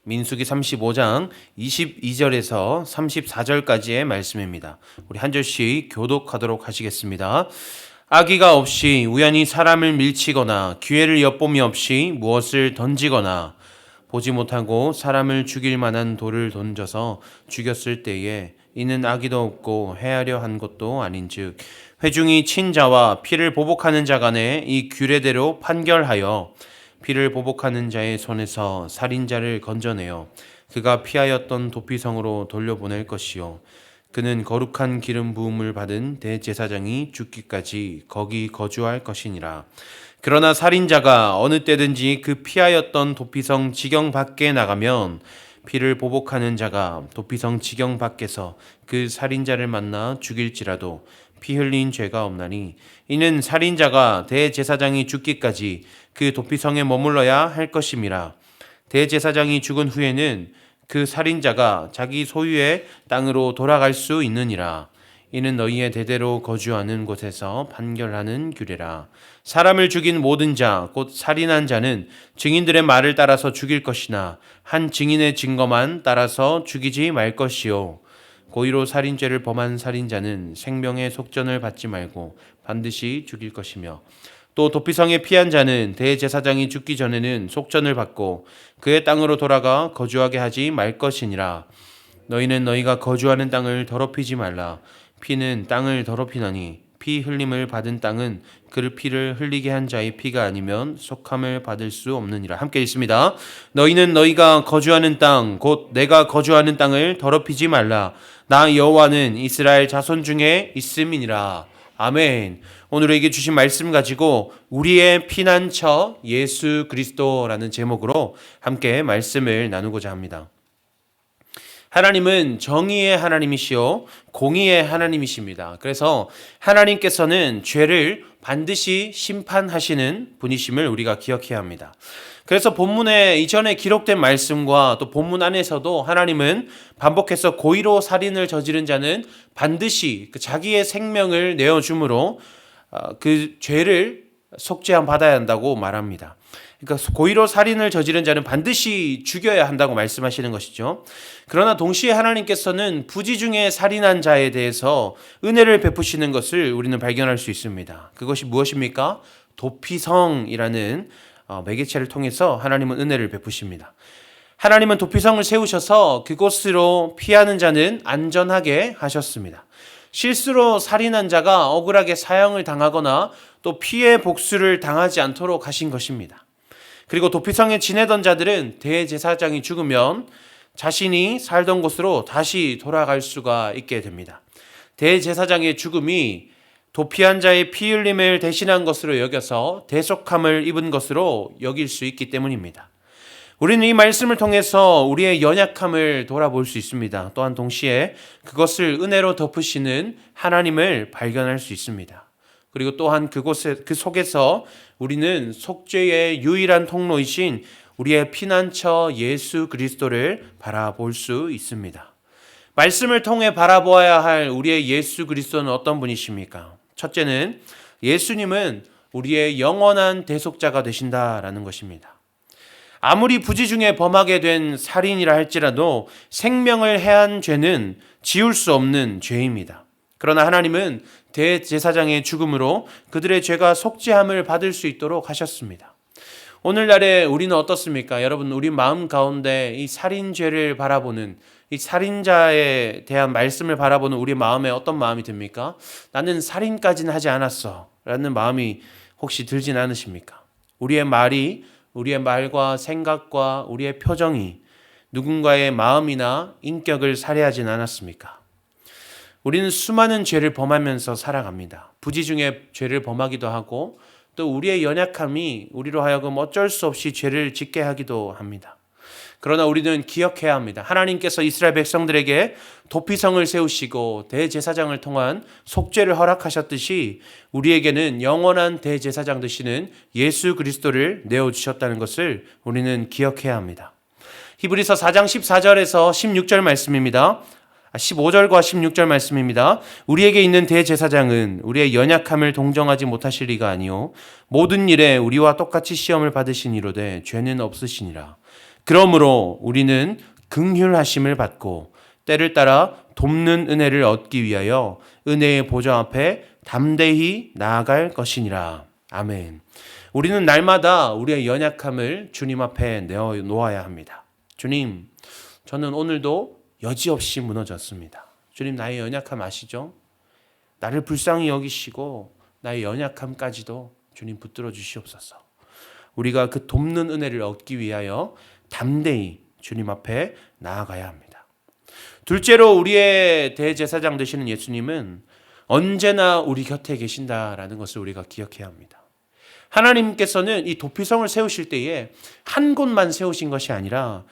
민수기 35장 22절에서 34절까지의 말씀입니다. 우리 한 절씩 교독하도록 하시겠습니다. 악의가 없이 우연히 사람을 밀치거나 기회를 엿봄이 없이 무엇을 던지거나 보지 못하고 사람을 죽일 만한 돌을 던져서 죽였을 때에 이는 악의도 없고 해하려 한 것도 아닌즉 회중이 친 자와 피를 보복하는 자 간에 이 규례대로 판결하여 피를 보복하는 자의 손에서 살인자를 건져내어 그가 피하였던 도피성으로 돌려보낼 것이요 그는 거룩한 기름 부음을 받은 대제사장이 죽기까지 거기 거주할 것이니라. 그러나 살인자가 어느 때든지 그 피하였던 도피성 지경 밖에 나가면 피를 보복하는 자가 도피성 지경 밖에서 그 살인자를 만나 죽일지라도 피 흘린 죄가 없나니 이는 살인자가 대제사장이 죽기까지 그 도피성에 머물러야 할 것임이라. 대제사장이 죽은 후에는 그 살인자가 자기 소유의 땅으로 돌아갈 수 있느니라. 이는 너희의 대대로 거주하는 곳에서 판결하는 규례라. 사람을 죽인 모든 자 곧 살인한 자는 증인들의 말을 따라서 죽일 것이나 한 증인의 증거만 따라서 죽이지 말 것이요 고의로 살인죄를 범한 살인자는 생명의 속전을 받지 말고 반드시 죽일 것이며 또 도피성에 피한 자는 대제사장이 죽기 전에는 속전을 받고 그의 땅으로 돌아가 거주하게 하지 말 것이니라. 너희는 너희가 거주하는 땅을 더럽히지 말라. 피는 땅을 더럽히나니 피 흘림을 받은 땅은 그 피를 흘리게 한 자의 피가 아니면 속함을 받을 수 없느니라. 함께 읽습니다. 너희는 너희가 거주하는 땅 곧 내가 거주하는 땅을 더럽히지 말라. 나 여호와는 이스라엘 자손 중에 있음이니라. 아멘. 오늘 우리에게 주신 말씀 가지고 우리의 피난처 예수 그리스도라는 제목으로 함께 말씀을 나누고자 합니다. 하나님은 정의의 하나님이시요 공의의 하나님이십니다. 그래서 하나님께서는 죄를 반드시 심판하시는 분이심을 우리가 기억해야 합니다. 그래서 본문에 이전에 기록된 말씀과 또 본문 안에서도 하나님은 반복해서 고의로 살인을 저지른 자는 반드시 자기의 생명을 내어줌으로 그 죄를 속죄함 받아야 한다고 말합니다. 그러니까 고의로 살인을 저지른 자는 반드시 죽여야 한다고 말씀하시는 것이죠. 그러나 동시에 하나님께서는 부지 중에 살인한 자에 대해서 은혜를 베푸시는 것을 우리는 발견할 수 있습니다. 그것이 무엇입니까? 도피성이라는 매개체를 통해서 하나님은 은혜를 베푸십니다. 하나님은 도피성을 세우셔서 그곳으로 피하는 자는 안전하게 하셨습니다. 실수로 살인한 자가 억울하게 사형을 당하거나 또 피해 복수를 당하지 않도록 하신 것입니다. 그리고 도피성에 지내던 자들은 대제사장이 죽으면 자신이 살던 곳으로 다시 돌아갈 수가 있게 됩니다. 대제사장의 죽음이 도피한 자의 피 흘림을 대신한 것으로 여겨서 대속함을 입은 것으로 여길 수 있기 때문입니다. 우리는 이 말씀을 통해서 우리의 연약함을 돌아볼 수 있습니다. 또한 동시에 그것을 은혜로 덮으시는 하나님을 발견할 수 있습니다. 그리고 또한 그 속에서 우리는 속죄의 유일한 통로이신 우리의 피난처 예수 그리스도를 바라볼 수 있습니다. 말씀을 통해 바라보아야 할 우리의 예수 그리스도는 어떤 분이십니까? 첫째는 예수님은 우리의 영원한 대속자가 되신다라는 것입니다. 아무리 부지 중에 범하게 된 살인이라 할지라도 생명을 해한 죄는 지울 수 없는 죄입니다. 그러나 하나님은 대제사장의 죽음으로 그들의 죄가 속죄함을 받을 수 있도록 하셨습니다. 오늘날에 우리는 어떻습니까? 여러분, 우리 마음 가운데 이 살인죄를 바라보는 이 살인자에 대한 말씀을 바라보는 우리 마음에 어떤 마음이 듭니까? 나는 살인까지는 하지 않았어 라는 마음이 혹시 들진 않으십니까? 우리의 말과 생각과 우리의 표정이 누군가의 마음이나 인격을 살해하진 않았습니까? 우리는 수많은 죄를 범하면서 살아갑니다. 부지 중에 죄를 범하기도 하고 또 우리의 연약함이 우리로 하여금 어쩔 수 없이 죄를 짓게 하기도 합니다. 그러나 우리는 기억해야 합니다. 하나님께서 이스라엘 백성들에게 도피성을 세우시고 대제사장을 통한 속죄를 허락하셨듯이 우리에게는 영원한 대제사장 되시는 예수 그리스도를 내어주셨다는 것을 우리는 기억해야 합니다. 히브리서 4장 14절에서 16절 말씀입니다. 15절과 16절 말씀입니다. 우리에게 있는 대제사장은 우리의 연약함을 동정하지 못하실 리가 아니요 모든 일에 우리와 똑같이 시험을 받으신 이로되 죄는 없으시니라. 그러므로 우리는 긍휼하심을 받고 때를 따라 돕는 은혜를 얻기 위하여 은혜의 보좌 앞에 담대히 나아갈 것이니라. 아멘. 우리는 날마다 우리의 연약함을 주님 앞에 내어놓아야 합니다. 주님, 저는 오늘도 여지없이 무너졌습니다. 주님, 나의 연약함 아시죠? 나를 불쌍히 여기시고 나의 연약함까지도 주님 붙들어 주시옵소서. 우리가 그 돕는 은혜를 얻기 위하여 담대히 주님 앞에 나아가야 합니다. 둘째로 우리의 대제사장 되시는 예수님은 언제나 우리 곁에 계신다라는 것을 우리가 기억해야 합니다. 하나님께서는 이 도피성을 세우실 때에 한 곳만 세우신 것이 아니라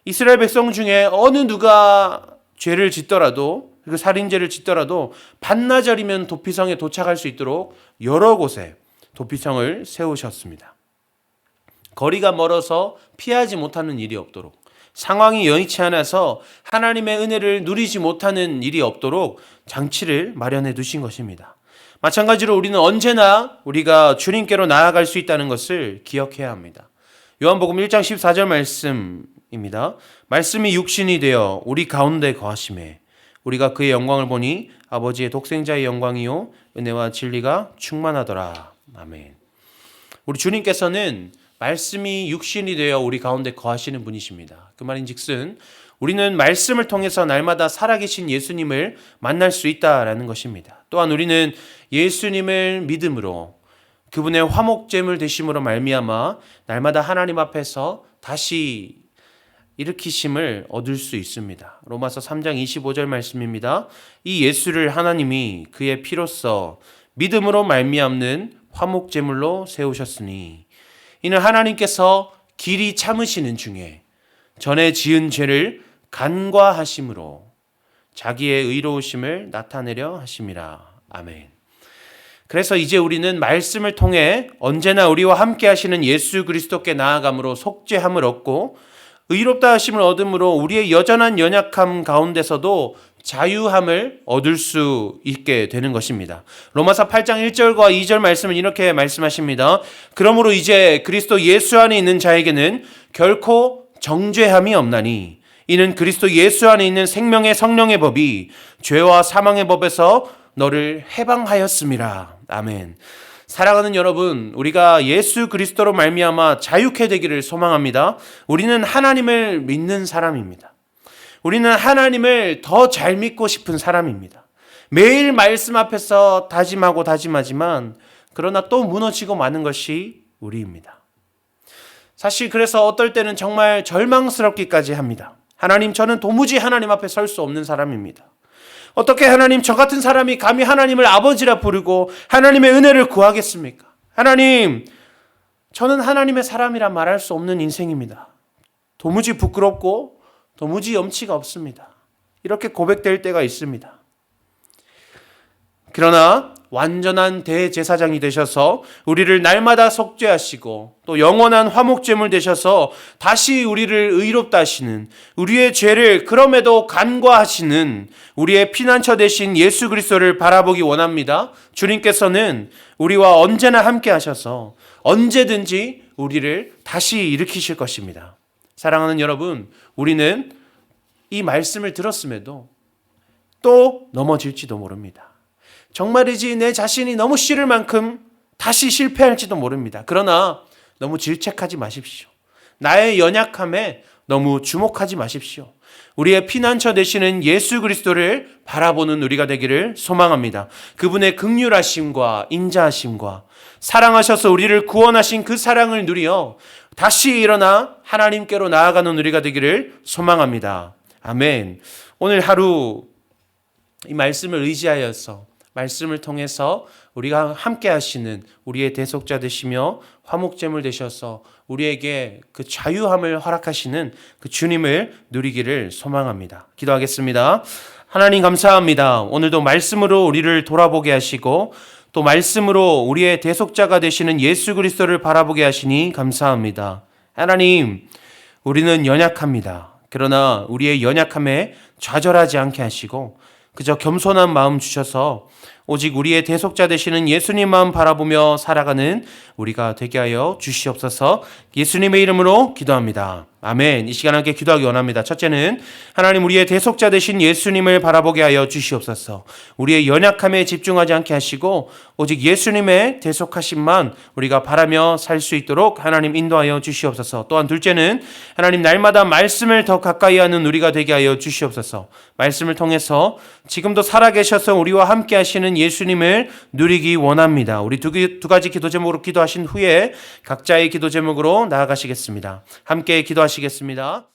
이스라엘 백성 중에 어느 누가 죄를 짓더라도, 그 살인죄를 짓더라도 반나절이면 도피성에 도착할 수 있도록 여러 곳에 도피성을 세우셨습니다. 거리가 멀어서 피하지 못하는 일이 없도록, 상황이 여의치 않아서 하나님의 은혜를 누리지 못하는 일이 없도록 장치를 마련해 두신 것입니다. 마찬가지로 우리는 언제나 우리가 주님께로 나아갈 수 있다는 것을 기억해야 합니다. 요한복음 1장 14절 말씀입니다. 말씀이 육신이 되어 우리 가운데 거하심에 우리가 그의 영광을 보니 아버지의 독생자의 영광이요 은혜와 진리가 충만하더라. 아멘. 우리 주님께서는 말씀이 육신이 되어 우리 가운데 거하시는 분이십니다. 그 말인즉슨 우리는 말씀을 통해서 날마다 살아계신 예수님을 만날 수 있다라는 것입니다. 또한 우리는 예수님을 믿음으로 그분의 화목제물 되심으로 말미암아 날마다 하나님 앞에서 다시 일으키심을 얻을 수 있습니다. 로마서 3장 25절 말씀입니다. 이 예수를 하나님이 그의 피로써 믿음으로 말미암는 화목제물로 세우셨으니 이는 하나님께서 길이 참으시는 중에 전에 지은 죄를 간과하심으로 자기의 의로우심을 나타내려 하심이라. 아멘. 그래서 이제 우리는 말씀을 통해 언제나 우리와 함께 하시는 예수 그리스도께 나아감으로 속죄함을 얻고 의롭다 하심을 얻음으로 우리의 여전한 연약함 가운데서도 자유함을 얻을 수 있게 되는 것입니다. 로마서 8장 1절과 2절 말씀은 이렇게 말씀하십니다. 그러므로 이제 그리스도 예수 안에 있는 자에게는 결코 정죄함이 없나니 이는 그리스도 예수 안에 있는 생명의 성령의 법이 죄와 사망의 법에서 너를 해방하였음이라. 아멘. 사랑하는 여러분, 우리가 예수 그리스도로 말미암아 자유케 되기를 소망합니다. 우리는 하나님을 믿는 사람입니다. 우리는 하나님을 더 잘 믿고 싶은 사람입니다. 매일 말씀 앞에서 다짐하고 다짐하지만 그러나 또 무너지고 마는 것이 우리입니다. 사실 그래서 어떨 때는 정말 절망스럽기까지 합니다. 하나님, 저는 도무지 하나님 앞에 설 수 없는 사람입니다. 어떻게 하나님, 저 같은 사람이 감히 하나님을 아버지라 부르고 하나님의 은혜를 구하겠습니까? 하나님, 저는 하나님의 사람이라 말할 수 없는 인생입니다. 도무지 부끄럽고 도무지 염치가 없습니다. 이렇게 고백될 때가 있습니다. 그러나 완전한 대제사장이 되셔서 우리를 날마다 속죄하시고 또 영원한 화목제물 되셔서 다시 우리를 의롭다 하시는, 우리의 죄를 그럼에도 간과하시는 우리의 피난처 되신 예수 그리스도를 바라보기 원합니다. 주님께서는 우리와 언제나 함께 하셔서 언제든지 우리를 다시 일으키실 것입니다. 사랑하는 여러분, 우리는 이 말씀을 들었음에도 또 넘어질지도 모릅니다. 정말이지 내 자신이 너무 싫을 만큼 다시 실패할지도 모릅니다. 그러나 너무 질책하지 마십시오. 나의 연약함에 너무 주목하지 마십시오. 우리의 피난처 되시는 예수 그리스도를 바라보는 우리가 되기를 소망합니다. 그분의 긍휼하심과 인자하심과 사랑하셔서 우리를 구원하신 그 사랑을 누리어 다시 일어나 하나님께로 나아가는 우리가 되기를 소망합니다. 아멘. 오늘 하루 이 말씀을 의지하여서 말씀을 통해서 우리가 함께 하시는 우리의 대속자 되시며 화목제물 되셔서 우리에게 그 자유함을 허락하시는 그 주님을 누리기를 소망합니다. 기도하겠습니다. 하나님 감사합니다. 오늘도 말씀으로 우리를 돌아보게 하시고 또 말씀으로 우리의 대속자가 되시는 예수 그리스도를 바라보게 하시니 감사합니다. 하나님, 우리는 연약합니다. 그러나 우리의 연약함에 좌절하지 않게 하시고 그저 겸손한 마음 주셔서 오직 우리의 대속자 되시는 예수님만 바라보며 살아가는 우리가 되게 하여 주시옵소서. 예수님의 이름으로 기도합니다. 아멘. 이 시간 함께 기도하기 원합니다. 첫째는 하나님 우리의 대속자 되신 예수님을 바라보게 하여 주시옵소서. 우리의 연약함에 집중하지 않게 하시고 오직 예수님의 대속하심만 우리가 바라며 살 수 있도록 하나님 인도하여 주시옵소서. 또한 둘째는 하나님 날마다 말씀을 더 가까이 하는 우리가 되게 하여 주시옵소서. 말씀을 통해서 지금도 살아계셔서 우리와 함께 하시는 예수님을 누리기 원합니다. 우리 두 가지 기도 제목으로 기도하신 후에 각자의 기도 제목으로 나아가시겠습니다. 함께 기도하시겠습니다.